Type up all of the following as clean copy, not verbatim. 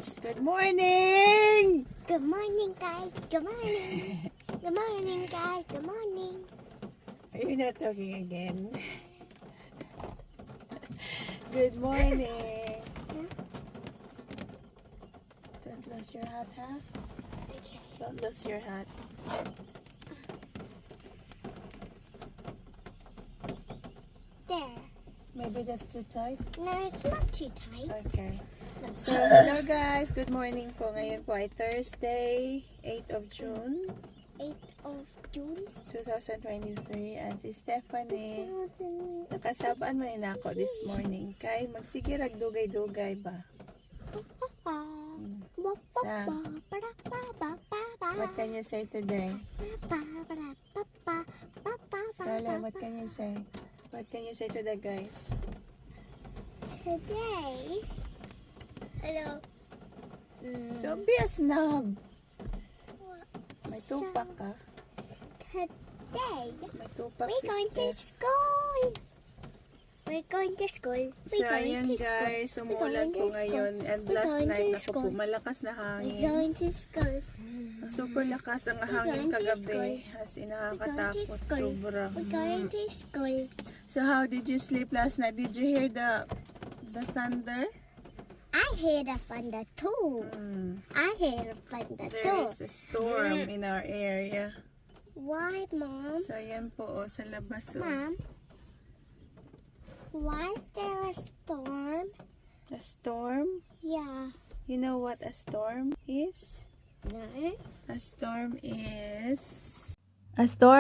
guys. Good morning! Good morning, guys. Good morning. Good morning, guys. Good morning. Are you not talking again? Good morning. Don't lose your hat, huh? Okay. Don't lose your hat. There. Maybe that's too tight. No, it's not too tight. Okay. So, hello guys. Good morning po. Ngayon po ay Thursday, 8th of June, 8th of June. 2023. And si Stephanie, nakasabaan man na ako this morning. Kay magsigirag dugay-dugay ba? Sa, what can you say today? Scarlett, what can you say? What can you say to the guys? Today, hello. Don't be a snob. May tupak ka. Today, May tupak we're si going to Steph. school. We're going to school. So, ayan guys, umuulan po ngayon. And last night, ako po, malakas na We're hangin. going to school. Super lakas ang hangin kagabi. As in, nakakatakot. Sobra. We're going to school. So, how did you sleep last night? Did you hear the thunder? I hear the thunder too. I hear the thunder There too. is a storm in our area. Why, Mom? So, ayan po, sa labas. Mom? Why is there a storm? A storm? Yeah. You know what a storm is? No. A storm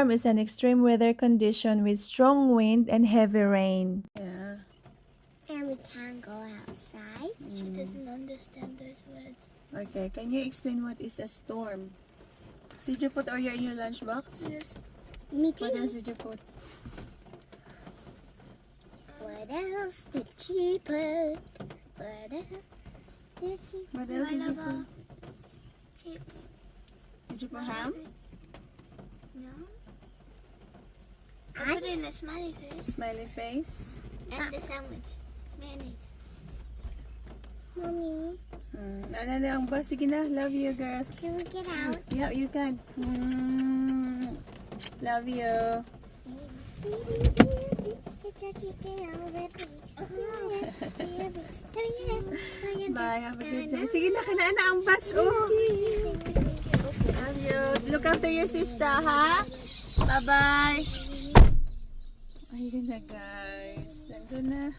is an extreme weather condition with strong wind and heavy rain. Yeah. And we can't go outside. She doesn't understand those words. Okay, can you explain what is a storm? Did you put Oreo in your lunchbox? Yes. Me too. What else did you put? What else did she put? What else did she put? What else did you put? Chips. Did you put ham? No. I put in a smiley face. Smiley face? And the sandwich. Mayonnaise. Mommy, Ang ba? Sige na. Love you, girls. can we get out? Yeah, you can. Love you. It's a chicken already. Bye. Have a good day. Sige na. Kinaan na ang bus. Oh. Love you. Look after your sister, ha? Bye-bye. Ayun na, guys. Nandun na.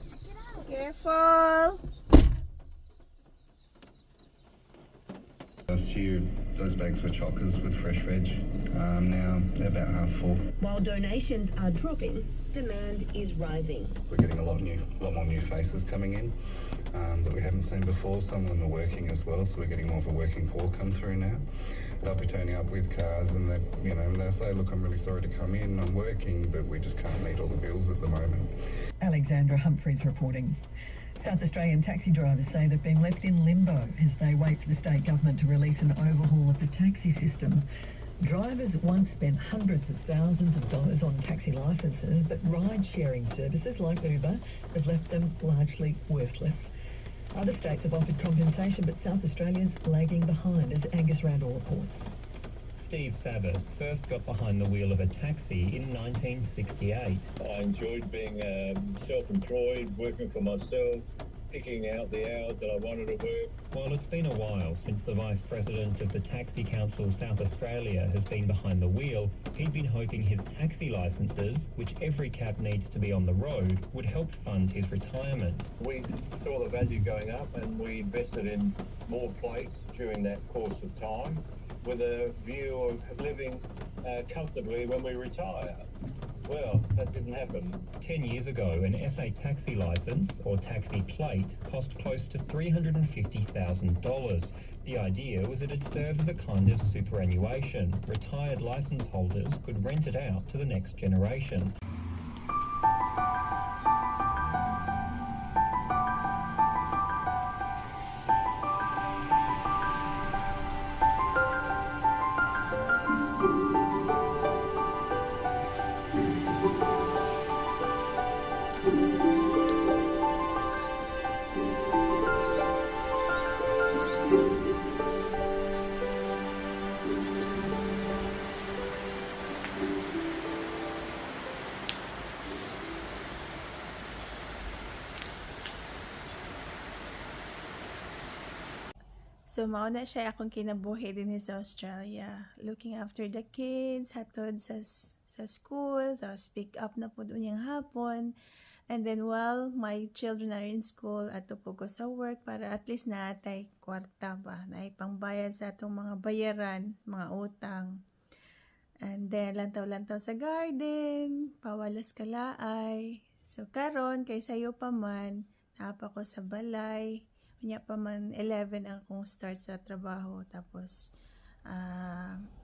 Just get out. Careful. Last year, those bags were chockers with fresh veg. Now they're about half full. While donations are dropping, demand is rising. We're getting a lot more new faces coming in that we haven't seen before. Some of them are working as well, so we're getting more of a working pool come through now. They'll be turning up with cars, and they'll say, "Look, I'm really sorry to come in. I'm working, but we just can't meet all the bills at the moment." Alexandra Humphreys reporting. South Australian taxi drivers say they've been left in limbo as they wait for the state government to release an overhaul of the taxi system. Drivers once spent hundreds of thousands of dollars on taxi licences, but ride-sharing services like Uber have left them largely worthless. Other states have offered compensation, but South Australia's lagging behind, as Angus Randall reports. Steve Savas first got behind the wheel of a taxi in 1968. I enjoyed being self-employed, working for myself, picking out the hours that I wanted to work. While it's been a while since the Vice President of the Taxi Council South Australia has been behind the wheel, he'd been hoping his taxi licences, which every cab needs to be on the road, would help fund his retirement. We saw the value going up and we invested in more plates during that course of time with a view of living comfortably when we retire. Well, that didn't happen. 10 years ago, an SA taxi licence, or taxi plate, cost close to $350,000. The idea was that it served as a kind of superannuation. Retired licence holders could rent it out to the next generation. So, mauna siya akong kinabuhi din sa Australia. Looking after the kids, hatod sa school, tapos pick up na po doon yung hapon. And then while my children are in school, ato po ko sa work para at least naatay kwarta ba, na ipangbayad sa atong mga bayaran, mga utang. And then, lantaw-lantaw sa garden, pawalas kalaay. So, karon kay sayo pa man, napa ko sa balay. Kanya pa man 11 ang akong start sa trabaho. Tapos,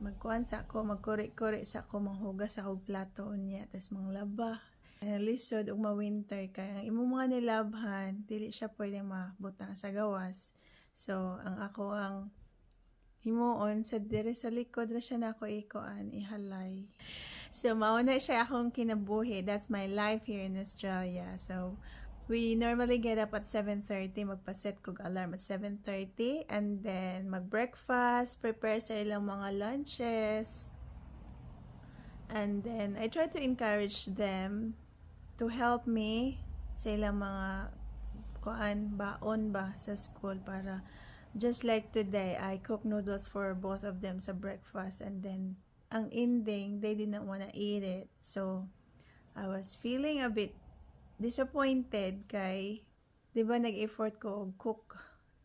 magkuhan sa ako, magkuri-kuri sa ako, manghugas sa akong plato niya. Tapos, manglaba. Lisod, ug ma-winter. Kaya ang imong mga nilabhan, dili siya pwedeng mabutang sa gawas. So, ang himuon sa dire sa likod ra siya na ako ihalay. So, mauna siya akong kinabuhi. That's my life here in Australia. So, we normally get up at 7:30, magpaset kog alarm at 7:30, and then mag-breakfast, prepare sa ilang mga lunches, and then I try to encourage them to help me sa ilang mga baon ba sa school para just like today, I cook noodles for both of them sa breakfast, and then ang ending, they didn't wanna eat it. So, I was feeling a bit disappointed kay, di ba nag-effort ko og cook.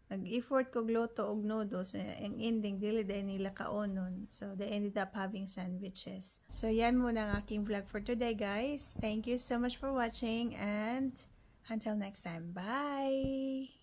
Nag-effort ko luto og noodles. Ang ending, dili dahil nila kaonon. So, they ended up having sandwiches. So, yan muna ang aking vlog for today, guys. Thank you so much for watching, and until next time. Bye!